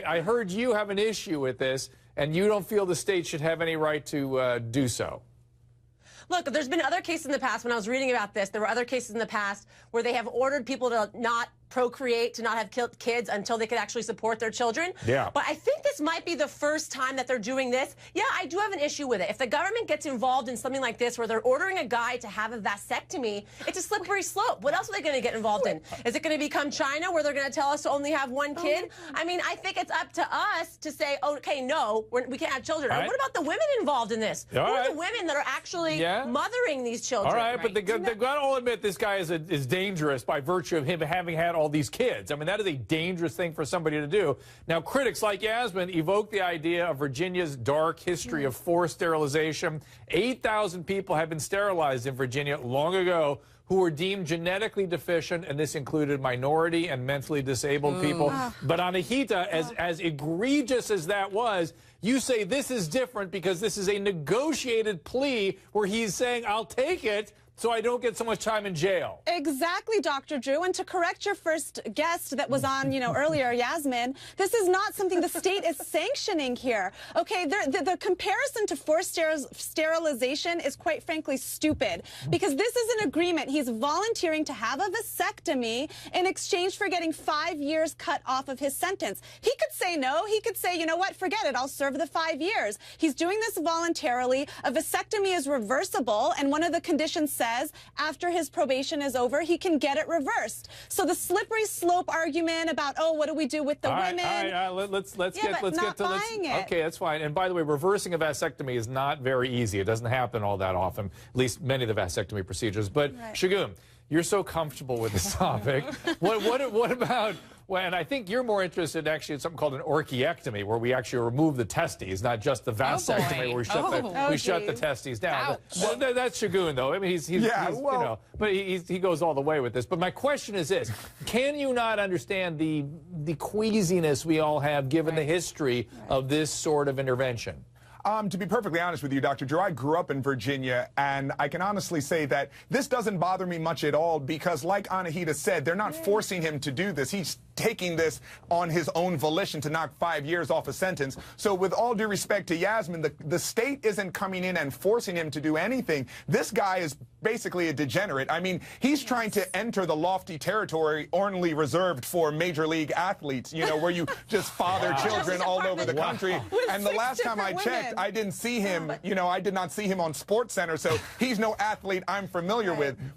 I heard you have an issue with this, and you don't feel the state should have any right to do so. Look, there's been other cases in the past. When I was reading about this, there were other cases in the past where they have ordered people to not procreate, to not have kids until they could actually support their children. Yeah. But I think this might be the first time that they're doing this. Yeah, I do have an issue with it. If the government gets involved in something like this where they're ordering a guy to have a vasectomy, it's a slippery slope. What else are they going to get involved in? Is it going to become China where they're going to tell us to only have one kid? I mean, I think it's up to us to say, okay, no, we can't have children. All Or right. what about the women involved in this? Who are the women that are actually mothering these children? All right, but they've got to all admit this guy is dangerous by virtue of him having had all these kids. I mean, that is a dangerous thing for somebody to do. Now, critics like Yasmin evoke the idea of Virginia's dark history of forced sterilization. 8,000 people have been sterilized in Virginia long ago who were deemed genetically deficient, and this included minority and mentally disabled people. But Anahita, as egregious as that was, you say this is different because this is a negotiated plea where he's saying, I'll take it so I don't get so much time in jail. Exactly, Dr. Drew. And to correct your first guest that was on, earlier, Yasmin, this is not something the state is sanctioning here. Okay, the comparison to forced sterilization is quite frankly stupid because this is an agreement. He's volunteering to have a vasectomy in exchange for getting 5 years cut off of his sentence. He could say no. He could say, you know what, forget it. I'll serve the 5 years. He's doing this voluntarily. A vasectomy is reversible, and one of the conditions says after his probation is over, he can get it reversed. So the slippery slope argument about, oh, what do we do with the women? All right, let's get to this. It. Okay, that's fine. And by the way, reversing a vasectomy is not very easy. It doesn't happen all that often, at least many of the vasectomy procedures. But Shagun, you're so comfortable with this topic. What about? Well, and I think you're more interested actually in something called an orchiectomy, where we actually remove the testes, not just the vasectomy, where we shut the testes down. But that's Shagun, though. I mean, but he goes all the way with this. But my question is this: can you not understand the queasiness we all have given the history of this sort of intervention? To be perfectly honest with you, Dr. Drew, I grew up in Virginia, and I can honestly say that this doesn't bother me much at all because, like Anahita said, they're not forcing him to do this. He's taking this on his own volition to knock 5 years off a sentence. So with all due respect to Yasmin, the state isn't coming in and forcing him to do anything. This guy is basically a degenerate. I mean, he's trying to enter the lofty territory only reserved for major league athletes, where you just father children all over the country. And the last time I checked, I didn't see him, I did not see him on SportsCenter, so he's no athlete I'm familiar with.